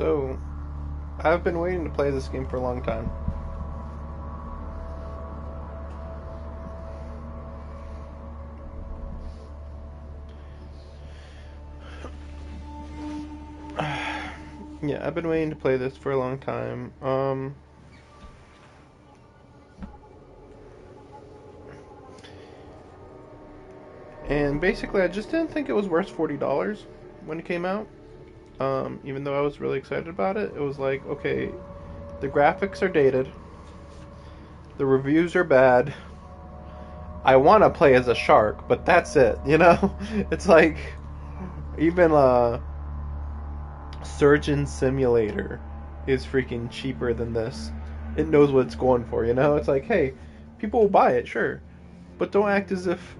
So, I've been waiting to play this game for a long time. Yeah, I've been waiting to play this for a long time. And basically, I just didn't think it was worth $40 when it came out. Even though I was really excited about it, it was like, okay, the graphics are dated, the reviews are bad. I want to play as a shark, but that's it, you know? It's like, even Surgeon Simulator is freaking cheaper than this. It knows what it's going for, you know? It's like, hey, people will buy it, sure, but don't act as if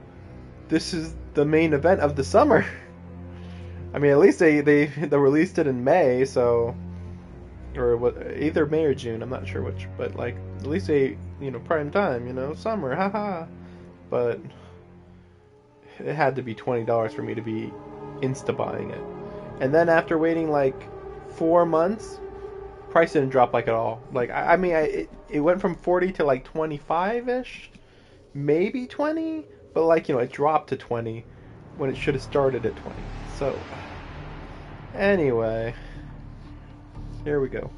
this is the main event of the summer. I mean, at least they released it in May, so, or what, either May or June, I'm not sure which, but like, at least they, prime time, summer, haha. But it had to be $20 for me to be insta buying it. And then after waiting like 4 months, price didn't drop like at all. Like, I mean, it went from 40 to like 25-ish, maybe 20, but like, it dropped to 20 when it should have started at 20. So, anyway, here we go.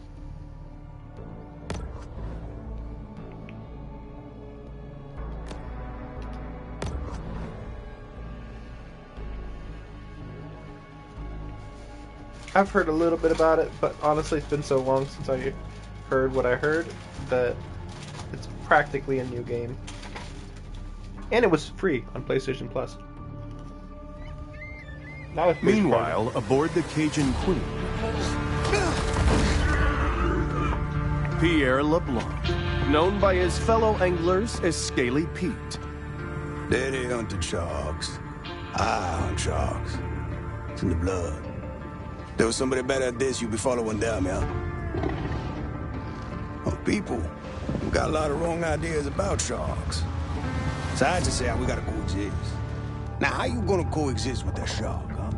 I've heard a little bit about it, but honestly it's been so long since I heard what I heard that it's practically a new game. And it was free on PlayStation Plus. Meanwhile, aboard the Cajun Queen, Pierre LeBlanc, known by his fellow anglers as Scaly Pete. Daddy hunted sharks. I hunt sharks. It's in the blood. There was somebody better at this, you be following them, yeah? Oh, people got a lot of wrong ideas about sharks. So I just say we gotta coexist. Now, how you gonna coexist with that shark, huh?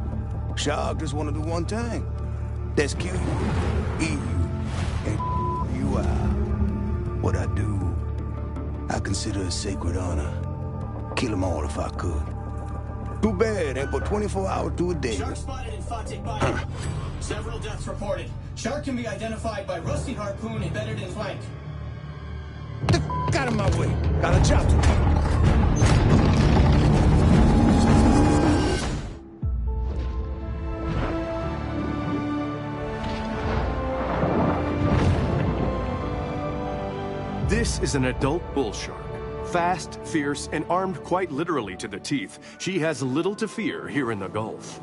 Shark just wanna do one thing. That's kill you, eat you, and you out. What I do, I consider a sacred honor. Kill them all if I could. Too bad, ain't but 24 hours to a day. Shark spotted in Fatik Bayou. Several deaths reported. Shark can be identified by rusty harpoon embedded in flank. Get the f*** out of my way. Got a job to do. This is an adult bull shark. Fast, fierce, and armed quite literally to the teeth, she has little to fear here in the Gulf.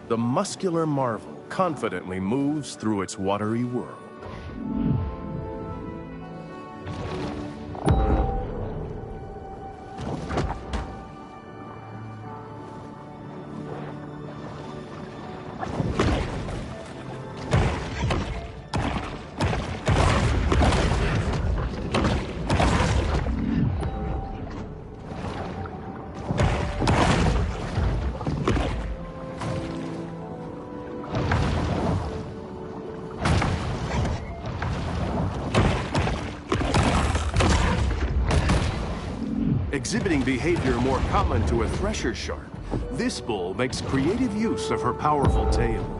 The muscular marvel confidently moves through its watery world. Exhibiting behavior more common to a thresher shark, this bull makes creative use of her powerful tail.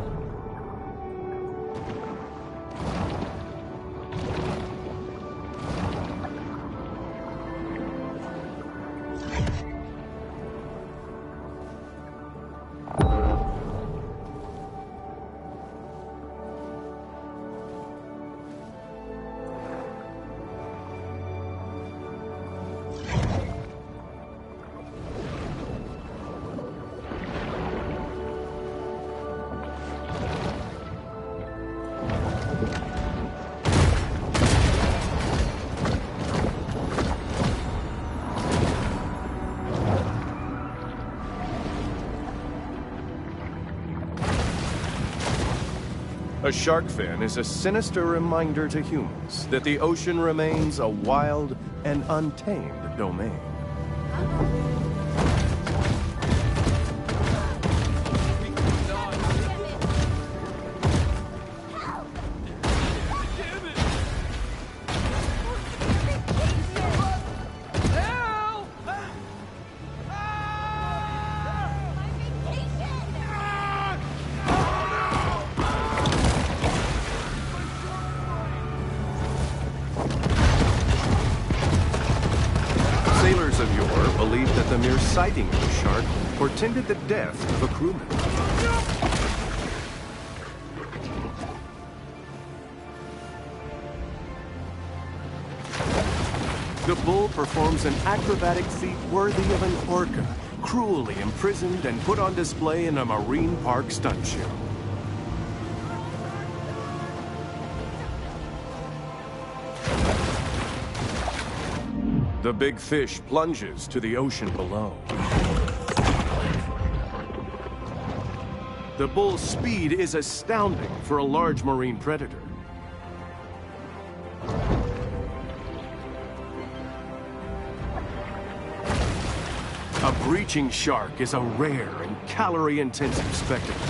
A shark fin is a sinister reminder to humans that the ocean remains a wild and untamed domain. believed that the mere sighting of the shark portended the death of a crewman. The bull performs an acrobatic feat worthy of an orca, cruelly imprisoned and put on display in a marine park stunt show. The big fish plunges to the ocean below. The bull's speed is astounding for a large marine predator. A breaching shark is a rare and calorie-intensive spectacle.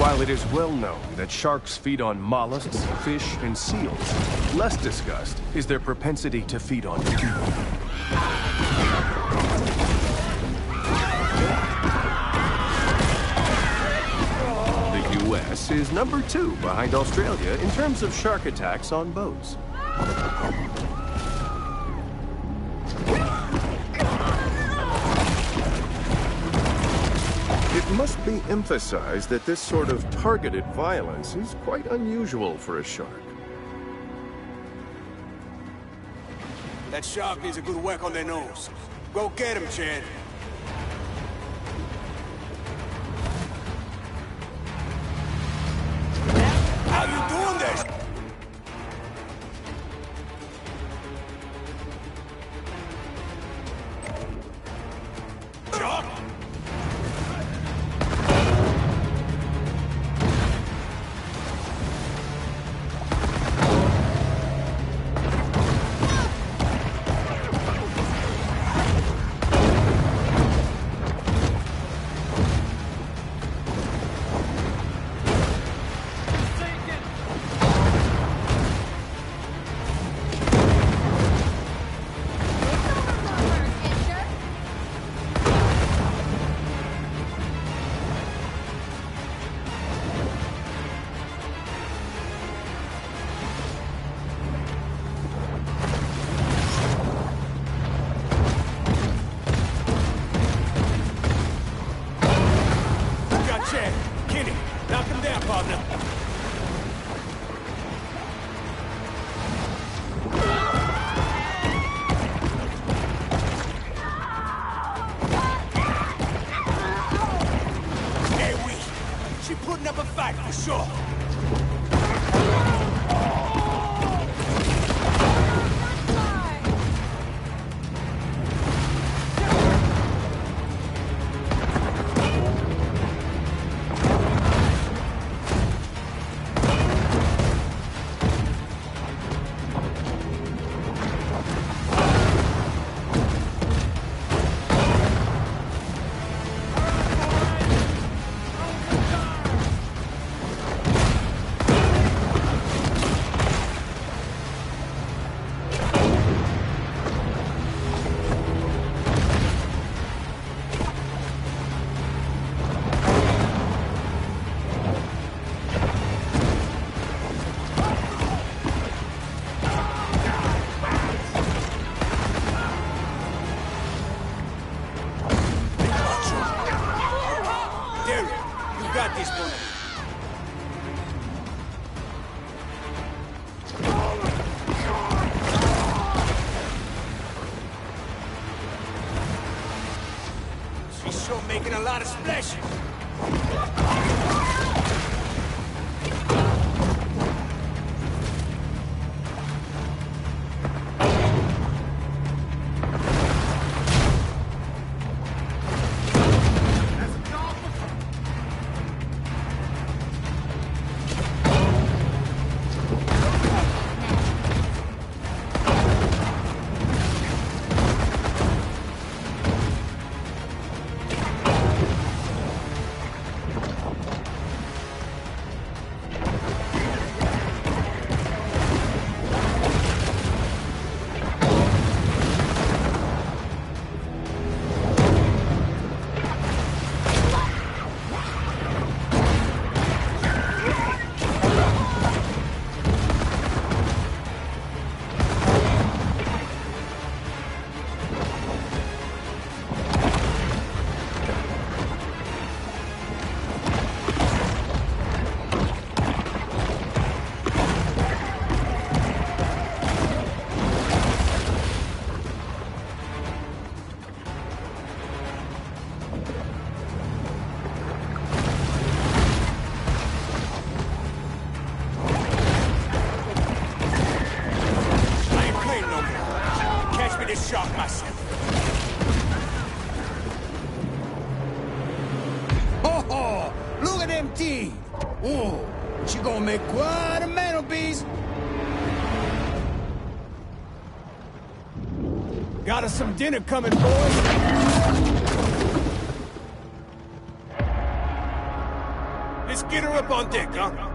While it is well known that sharks feed on mollusks, fish, and seals, less discussed is their propensity to feed on people. The U.S. is number 2 behind Australia in terms of shark attacks on boats. It must be emphasized that this sort of targeted violence is quite unusual for a shark. That shark needs a good whack on their nose. Go get him, Chad. How you doing this? Shark? the shark. She's sure making a lot of splashes. Shock myself. Oh, look at them teeth. Oh, she gonna make quite a mantelpiece. Got us some dinner coming, boys. Let's get her up on deck, huh?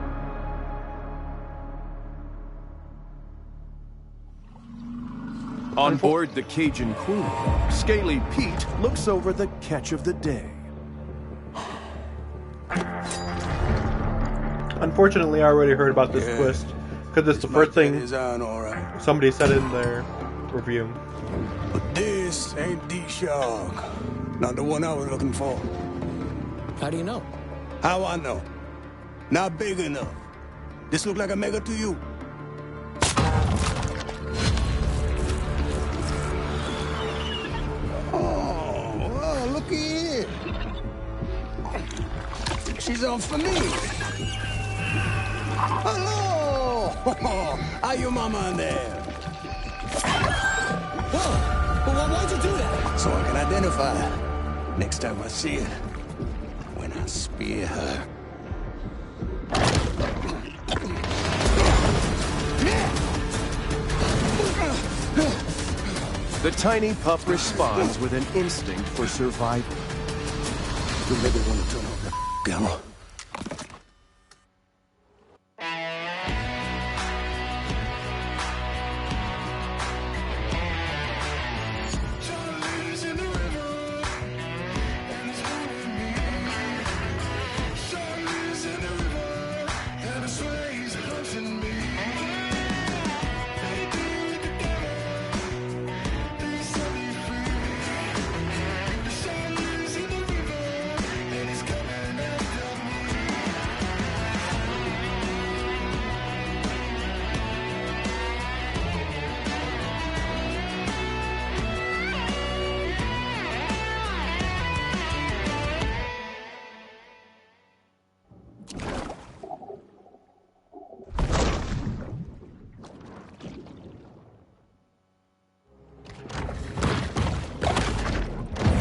On board the Cajun Queen, Scaly Pete looks over the catch of the day. Unfortunately, I already heard about this twist, because it's the first thing somebody said in their review. But this ain't the shark. Not the one I was looking for. How do you know? How I know? Not big enough. This look like a mega to you? Oh, looky here. She's on for me. Hello! How your mama in there? Whoa! Well, why'd you do that? So I can identify her next time I see her. When I spear her. The tiny pup responds with an instinct for survival. You maybe want to turn off the camera.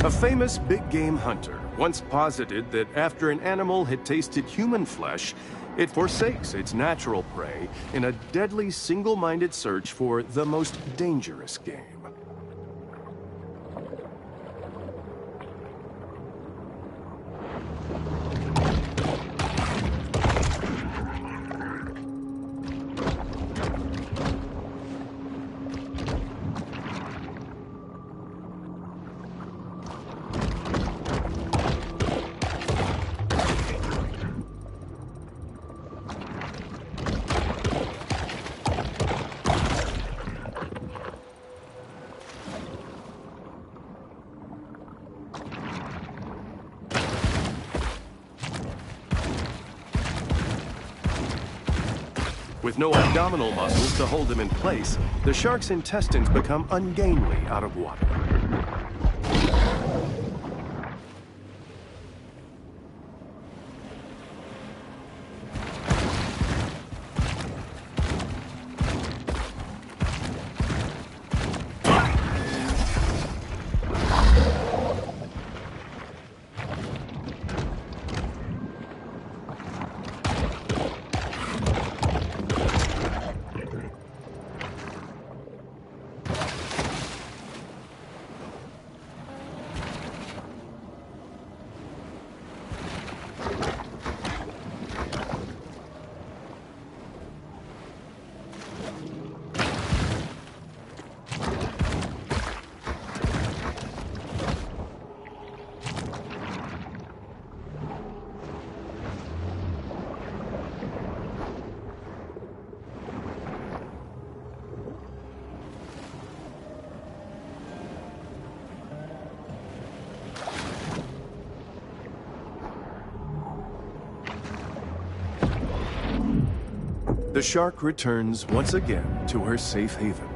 A famous big game hunter once posited that after an animal had tasted human flesh, it forsakes its natural prey in a deadly single-minded search for the most dangerous game. With no abdominal muscles to hold him in place, the shark's intestines become ungainly out of water. The shark returns once again to her safe haven.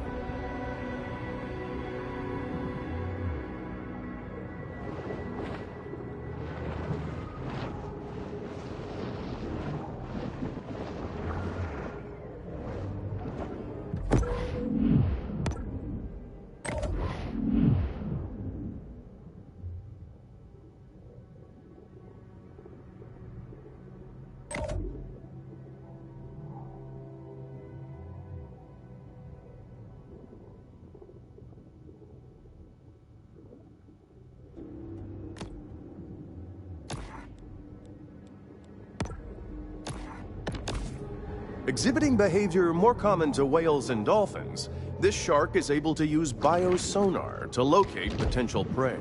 Exhibiting behavior more common to whales and dolphins, this shark is able to use biosonar to locate potential prey.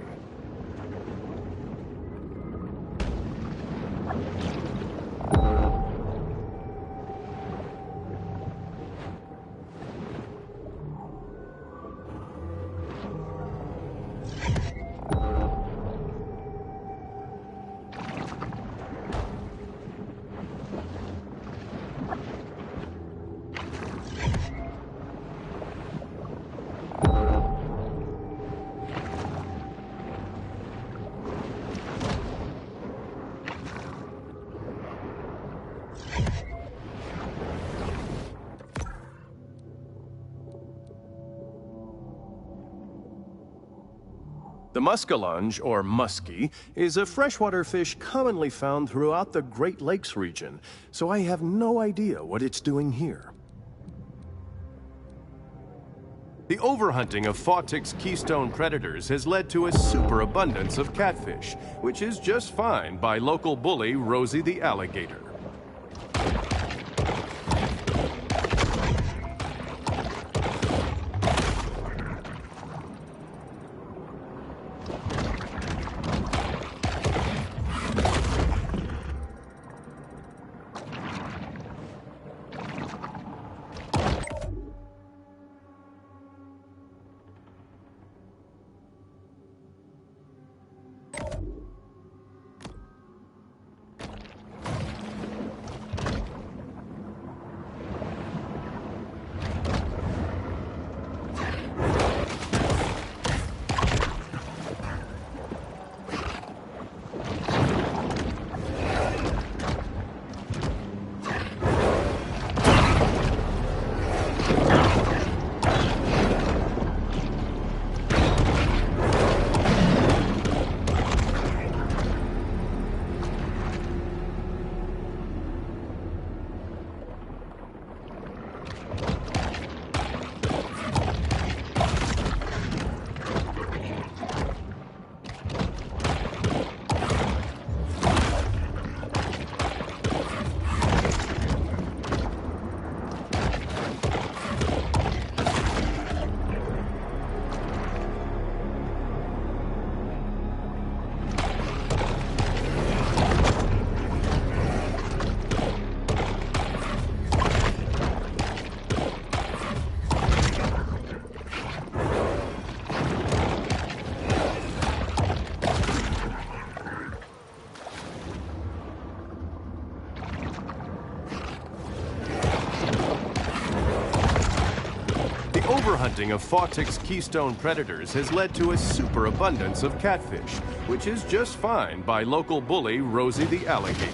The muskellunge, or muskie, is a freshwater fish commonly found throughout the Great Lakes region, so I have no idea what it's doing here. The overhunting of Fawtick's keystone predators has led to a superabundance of catfish, which is just fine by local bully Rosie the alligator. overhunting of Fawtick's keystone predators has led to a superabundance of catfish, which is just fine by local bully Rosie the alligator.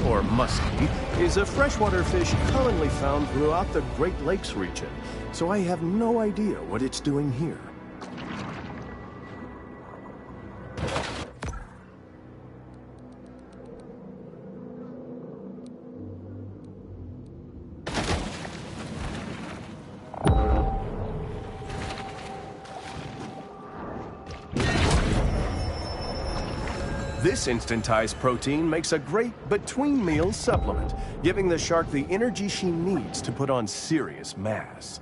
Or muskie, is a freshwater fish commonly found throughout the Great Lakes region, so I have no idea what it's doing here. This instantized protein makes a great between-meal supplement, giving the shark the energy she needs to put on serious mass.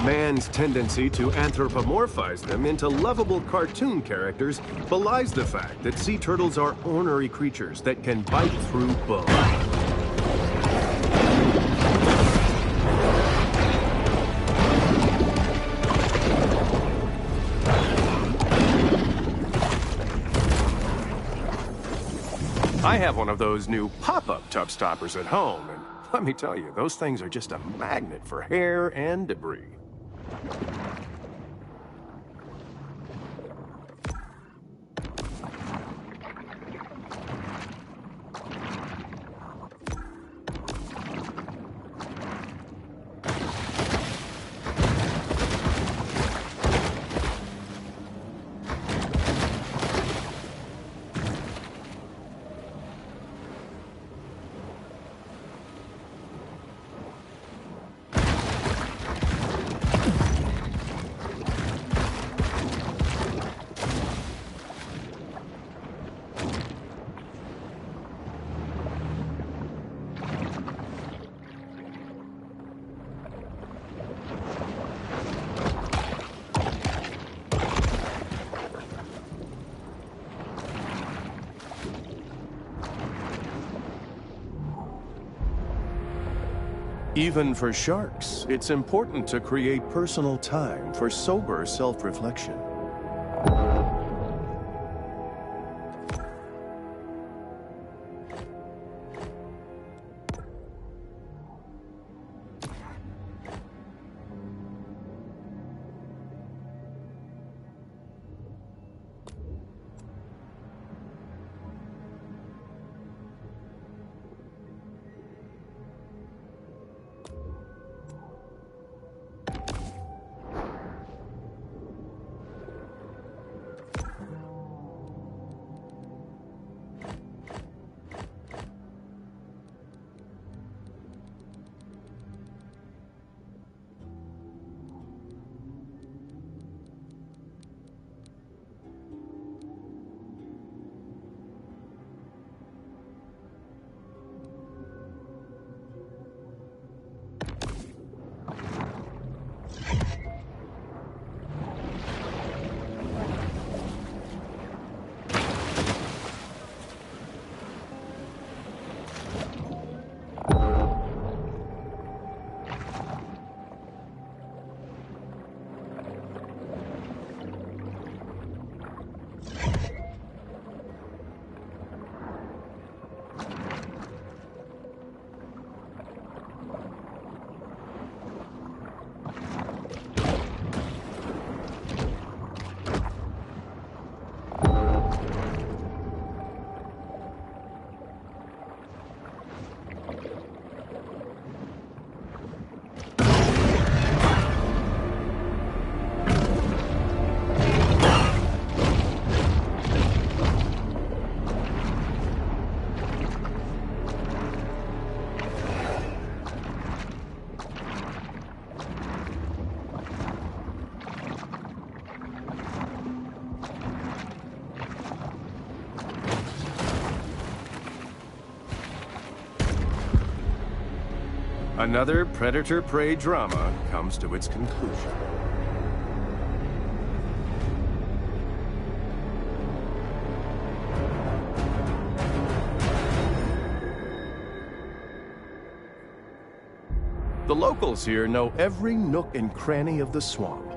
Man's tendency to anthropomorphize them into lovable cartoon characters belies the fact that sea turtles are ornery creatures that can bite through bone. I have one of those new pop-up tub stoppers at home, and let me tell you, those things are just a magnet for hair and debris. Even for sharks, it's important to create personal time for sober self-reflection. Another predator-prey drama comes to its conclusion. The locals here know every nook and cranny of the swamp.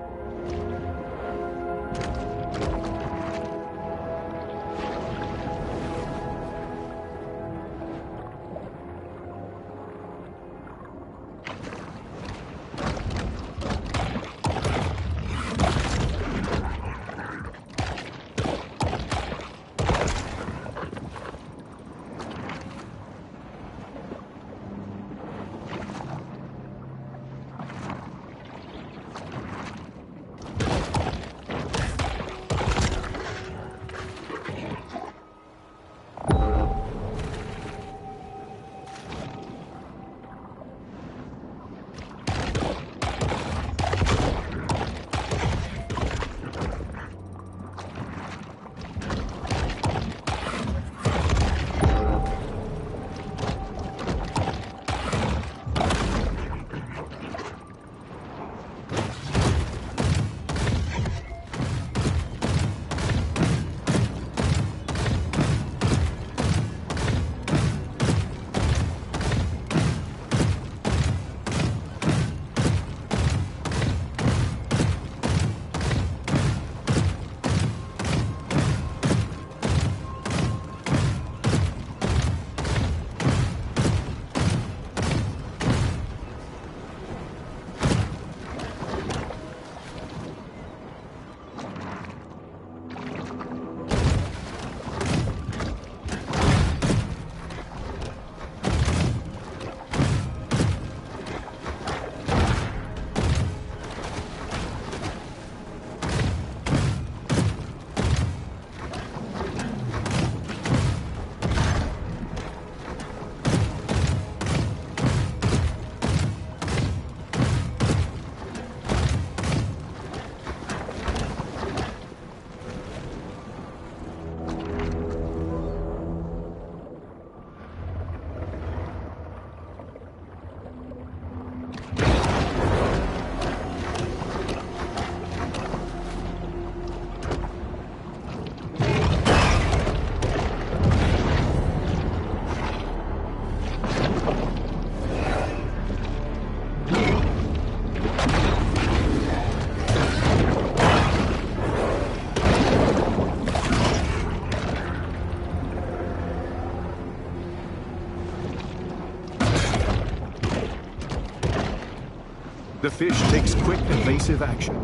The fish takes quick, evasive action.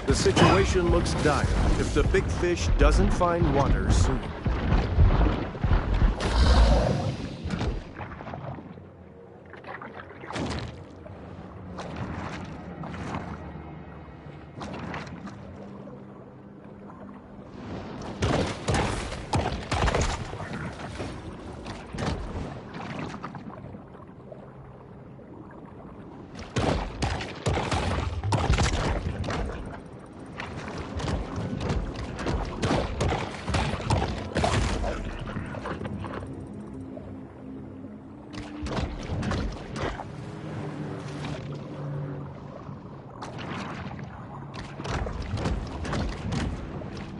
The situation looks dire if the big fish doesn't find water soon.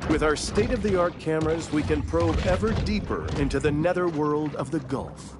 With our state-of-the-art cameras, we can probe ever deeper into the netherworld of the Gulf.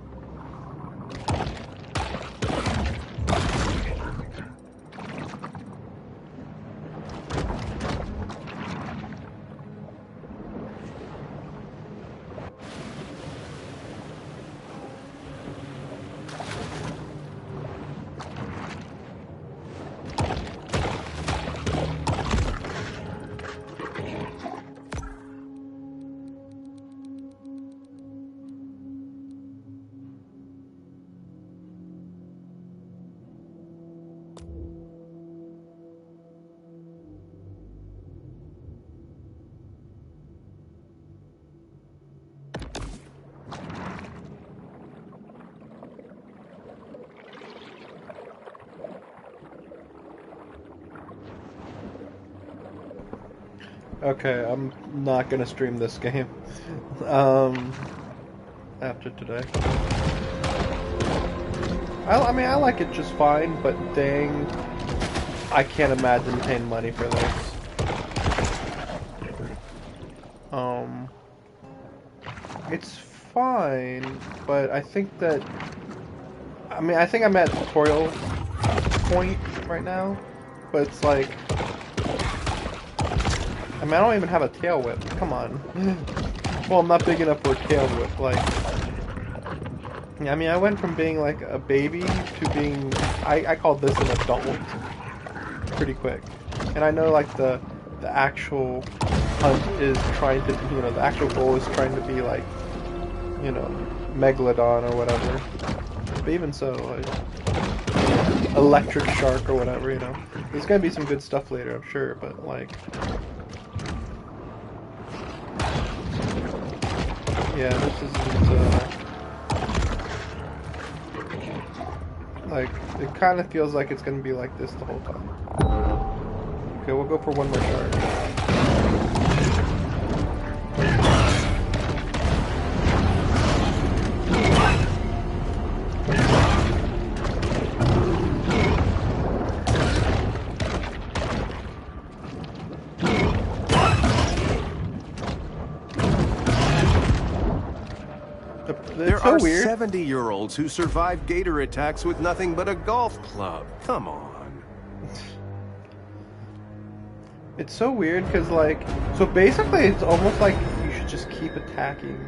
Okay, I'm not gonna stream this game. After today. I mean, I like it just fine, but dang, I can't imagine paying money for this. It's fine, but I think that... I mean, I think I'm at tutorial point right now, but it's like... I mean, I don't even have a tail whip. Come on. Well, I'm not big enough for a tail whip, like... Yeah, I mean, I went from being like a baby to being, I call this an adult pretty quick. And I know like the actual hunt is trying to, the actual goal is trying to be like, Megalodon or whatever. But even so, like, electric shark or whatever, There's gonna be some good stuff later, I'm sure, but like, yeah, this isn't, like, it kind of feels like it's gonna be like this the whole time. Okay, we'll go for one more charge. There are 70-year-olds who survive gator attacks with nothing but a golf club. Come on. It's so weird because, like, so basically it's almost like you should just keep attacking.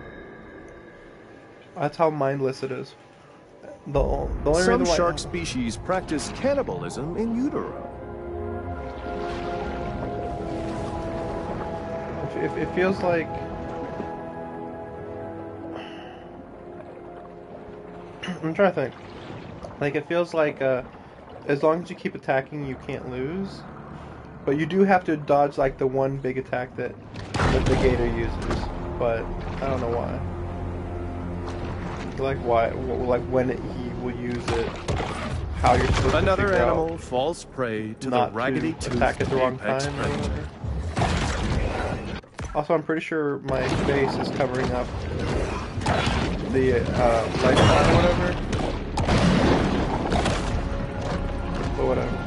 That's how mindless it is. The only Some reason why shark species practice cannibalism in utero. it feels like I'm trying to think. Like, it feels like as long as you keep attacking, you can't lose. But you do have to dodge like the one big attack that the gator uses. But I don't know why. Like like when he will use it, how you're supposed Another to figure animal out falls prey to the not raggedy to attack at the wrong time or whatever. Also, I'm pretty sure my face is covering up the lifeline or whatever. But whatever.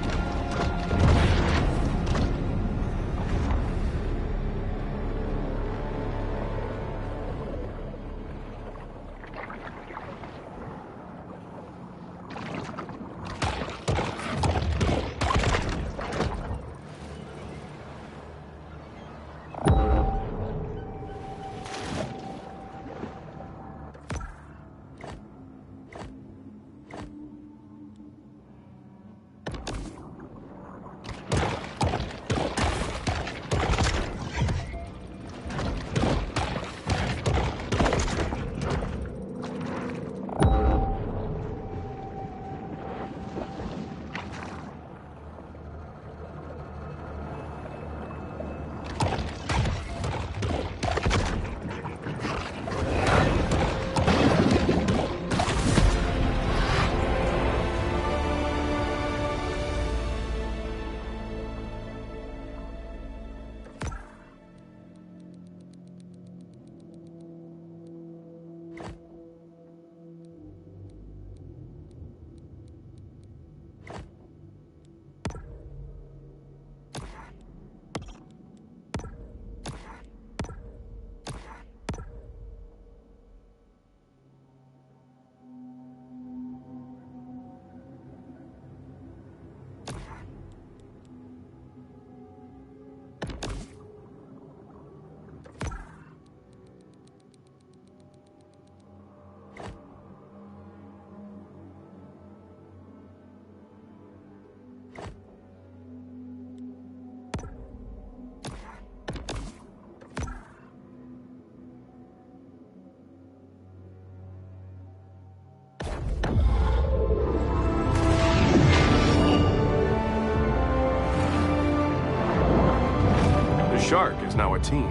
Shark is now a team,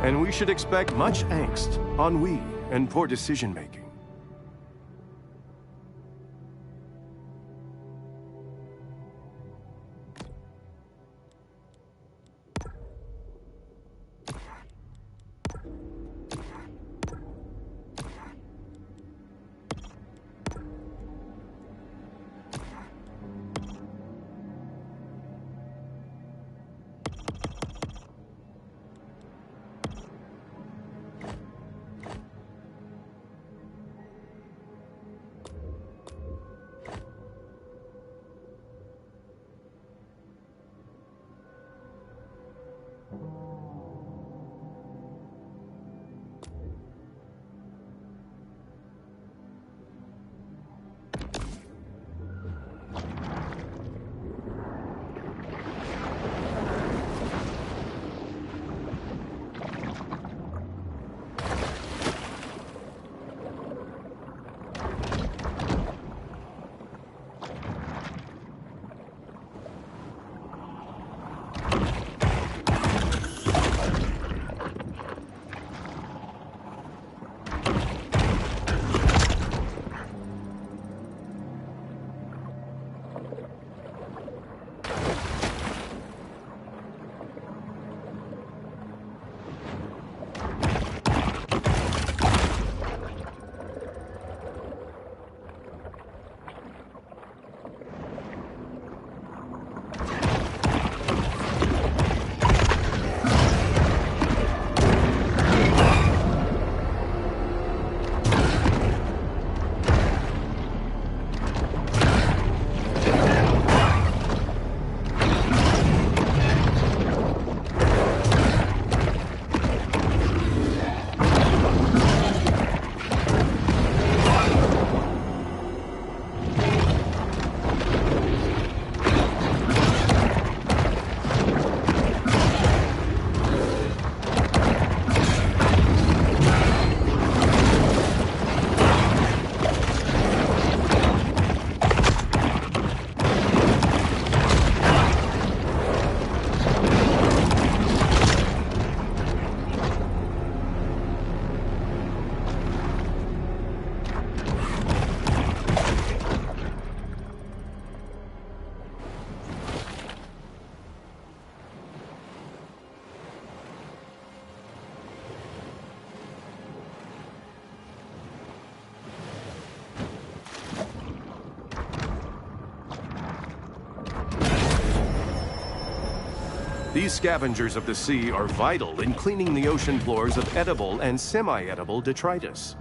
and we should expect much angst, ennui, and poor decision-making. These scavengers of the sea are vital in cleaning the ocean floors of edible and semi-edible detritus.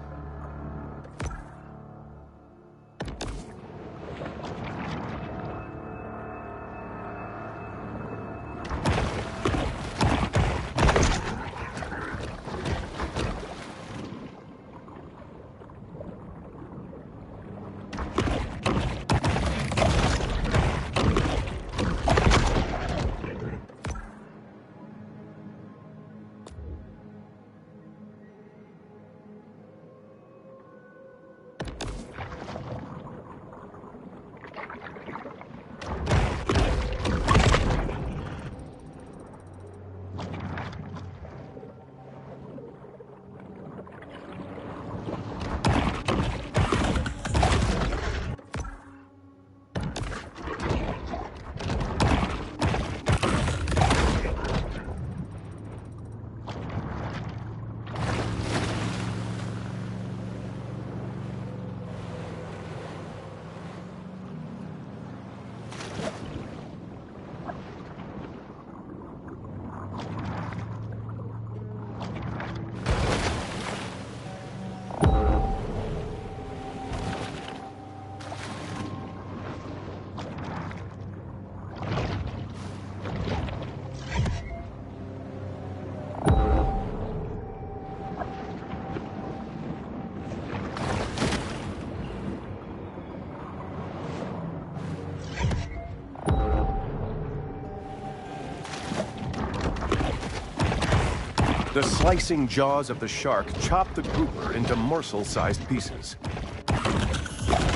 The slicing jaws of the shark chop the grouper into morsel-sized pieces.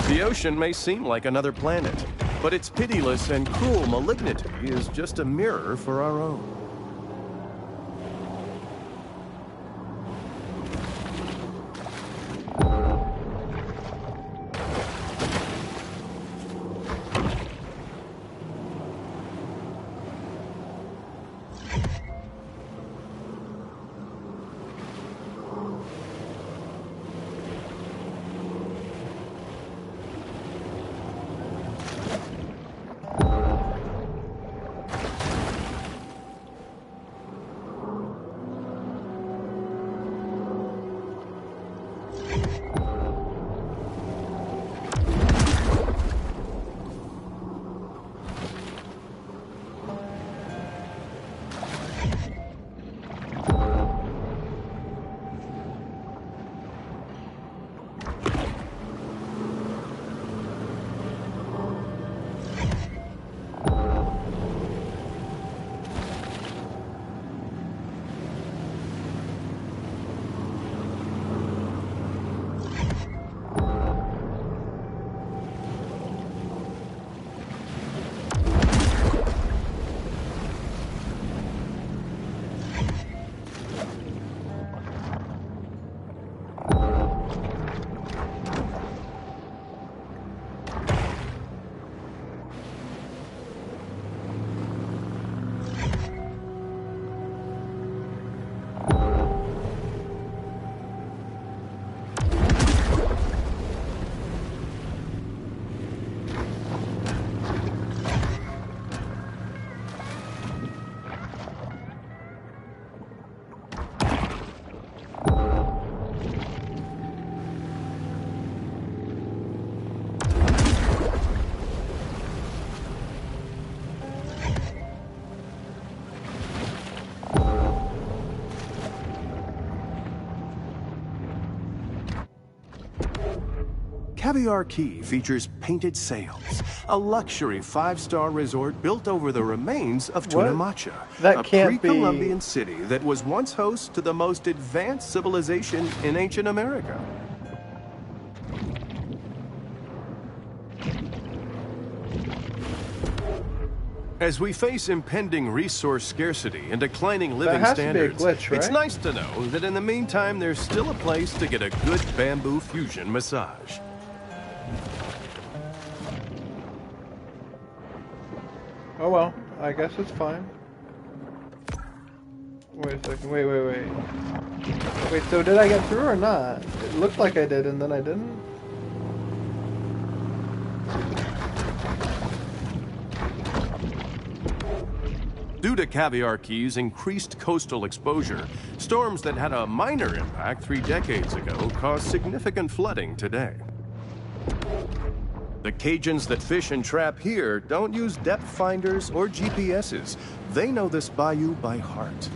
The ocean may seem like another planet, but its pitiless and cruel malignity is just a mirror for our own. Caviar Key features painted sails, a luxury five-star resort built over the remains of Tunamacha, That a can't be- pre-Columbian city that was once host to the most advanced civilization in ancient America. As we face impending resource scarcity and declining living has to be a standards, glitch, it's right? nice to know that in the meantime there's still a place to get a good bamboo fusion massage. Oh well, I guess it's fine. Wait a second, wait. Wait, so did I get through or not? It looked like I did and then I didn't? Due to caviar keys' increased coastal exposure, storms that had a minor impact 3 decades ago cause significant flooding today. The Cajuns that fish and trap here don't use depth finders or GPSs. They know this bayou by heart.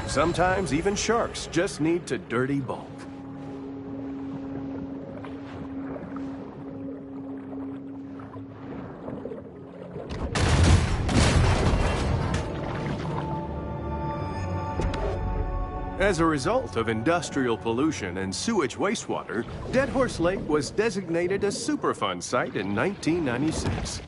Sometimes even sharks just need to dirty bulk. As a result of industrial pollution and sewage wastewater, Dead Horse Lake was designated a Superfund site in 1996.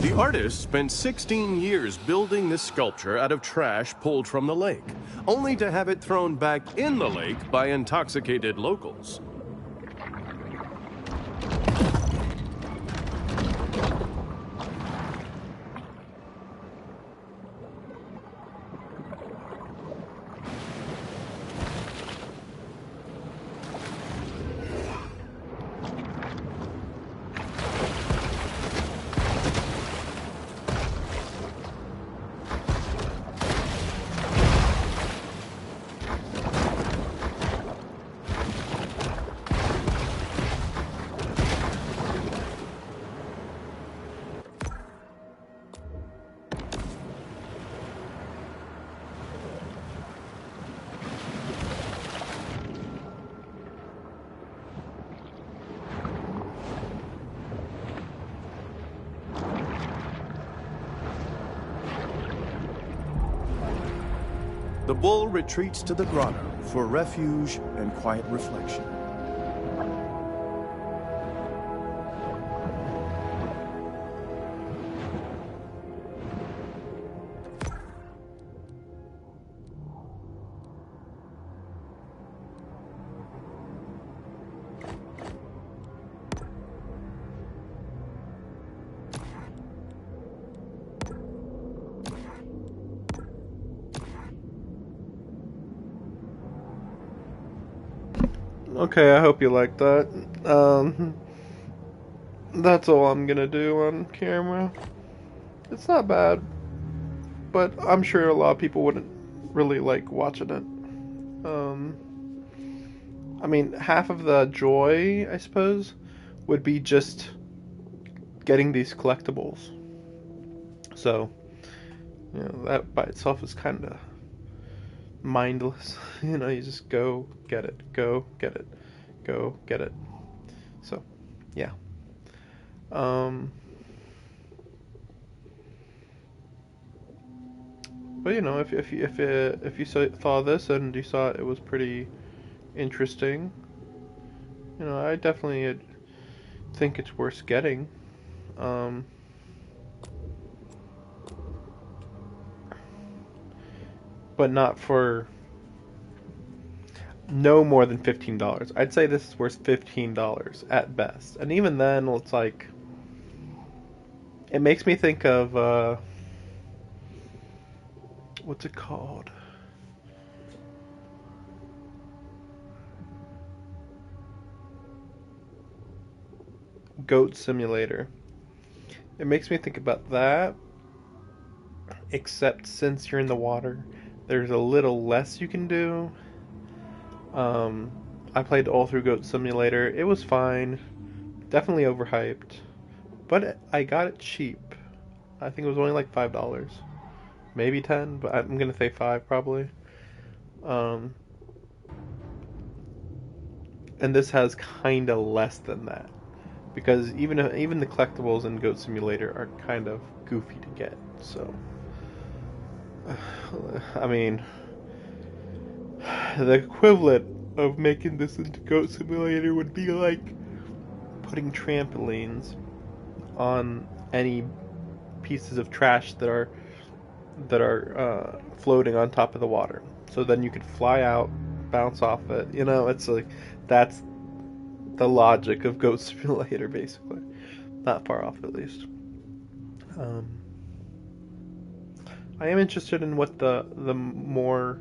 The artist spent 16 years building this sculpture out of trash pulled from the lake, only to have it thrown back in the lake by intoxicated locals. the bull retreats to the grotto for refuge and quiet reflection. Okay, I hope you like that. That's all I'm gonna do on camera. It's not bad, but I'm sure a lot of people wouldn't really like watching it. I mean, half of the joy, I suppose, would be just getting these collectibles. So, that by itself is kind of mindless. You just go get it, go get it, go get it. So, yeah. But if you saw this and you saw it was pretty interesting, I definitely think it's worth getting. But not for no more than $15. I'd say this is worth $15 at best, and even then, it's like it makes me think of what's it called? Goat Simulator. It makes me think about that, except since you're in the water, there's a little less you can do. I played all through Goat Simulator. It was fine. Definitely overhyped. But I got it cheap. I think it was only like $5. Maybe 10, but I'm gonna say 5 probably. And this has kinda less than that. Because even the collectibles in Goat Simulator are kind of goofy to get, so I mean, the equivalent of making this into Goat Simulator would be like putting trampolines on any pieces of trash that are floating on top of the water. So then you could fly out, bounce off it. It's like that's the logic of Goat Simulator, basically. Not far off, at least. I am interested in what the more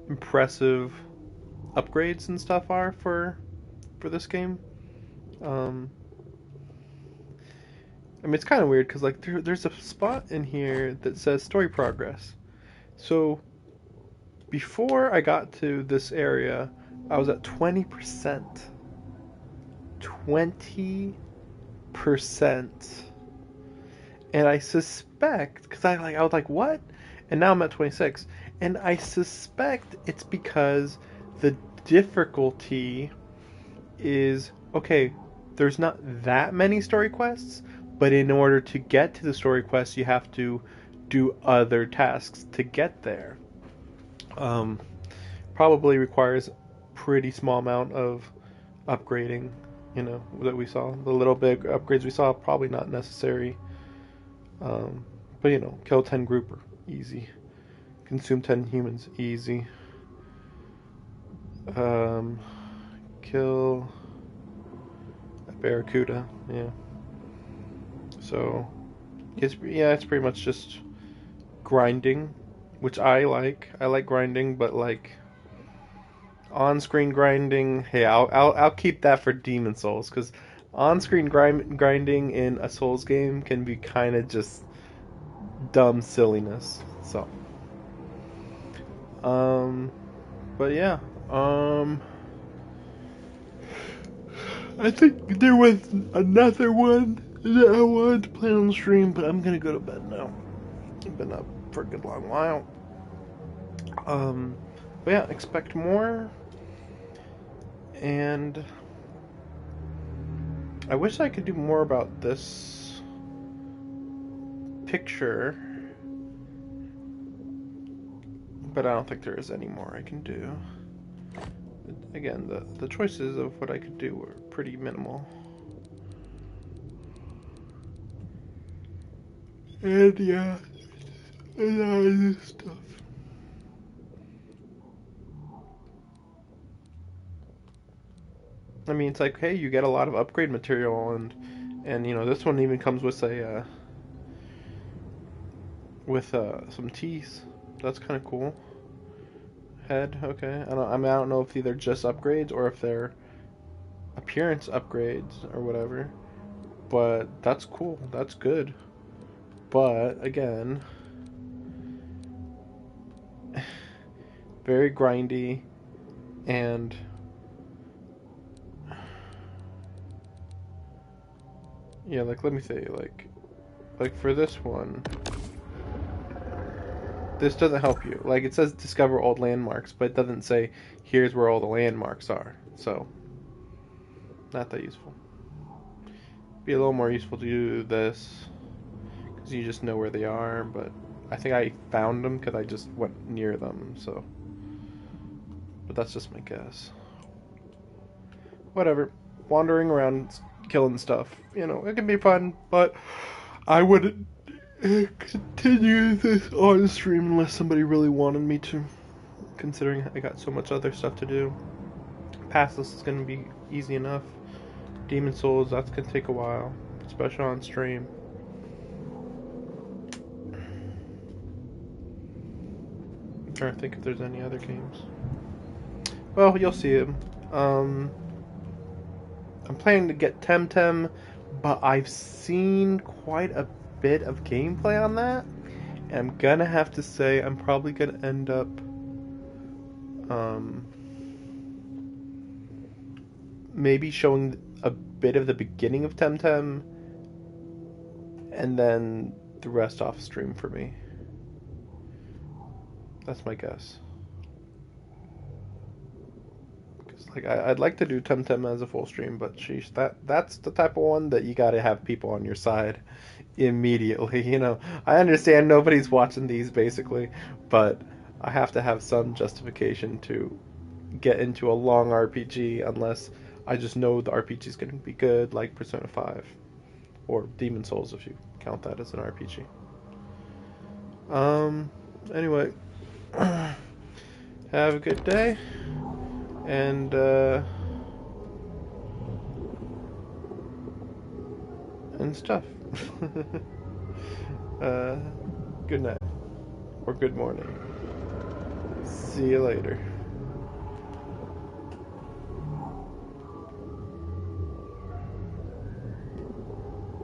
impressive upgrades and stuff are for this game. I mean, it's kind of weird because like there's a spot in here that says story progress. So before I got to this area, I was at 20%. 20%. And I suspect, because I was like, what? And now I'm at 26. And I suspect it's because the difficulty is, okay, there's not that many story quests, but in order to get to the story quests, you have to do other tasks to get there. Probably requires pretty small amount of upgrading, that we saw. The little bit upgrades we saw, probably not necessary. But kill 10 grouper, easy. Consume 10 humans, easy. Kill a barracuda, yeah. So, it's pretty much just grinding, which I like. I like grinding, but like on-screen grinding, hey, I'll keep that for Demon Souls, because on-screen grinding in a Souls game can be kind of just dumb silliness. So, but yeah, I think there was another one that I wanted to play on the stream, but I'm gonna go to bed now. I've been up for a good long while. But yeah, expect more. And I wish I could do more about this picture, But I don't think there is any more I can do. Again, the choices of what I could do were pretty minimal. And yeah, and all this stuff. I mean, it's like, hey, you get a lot of upgrade material, and you know, this one even comes with a some teeth. That's kind of cool. Head, okay. I don't know if they're just upgrades or if they're appearance upgrades or whatever. But that's cool. That's good. But again, very grindy, and yeah, like let me say, like for this one, this doesn't help you. Like it says discover old landmarks, but it doesn't say here's where all the landmarks are. So not that useful. Be a little more useful to do this because you just know where they are. But I think I found them because I just went near them. So, but that's just my guess. Whatever, wandering around, killing stuff. You know, it can be fun, but I wouldn't continue this on stream unless somebody really wanted me to. Considering I got so much other stuff to do. Pass list is gonna be easy enough. Demon Souls, that's gonna take a while, especially on stream. I'm trying to think if there's any other games. Well, you'll see them. I'm planning to get Temtem, but I've seen quite a bit of gameplay on that, and I'm gonna have to say I'm probably gonna end up maybe showing a bit of the beginning of Temtem, and then the rest off stream for me. That's my guess. Because like I'd like to do Temtem as a full stream, but sheesh, that's the type of one that you gotta have people on your side immediately. You know, I understand nobody's watching these basically, but I have to have some justification to get into a long RPG unless I just know the RPG is going to be good, like Persona 5 or Demon Souls if you count that as an RPG. Anyway, have a good day, and stuff. Good night or good morning. See you later.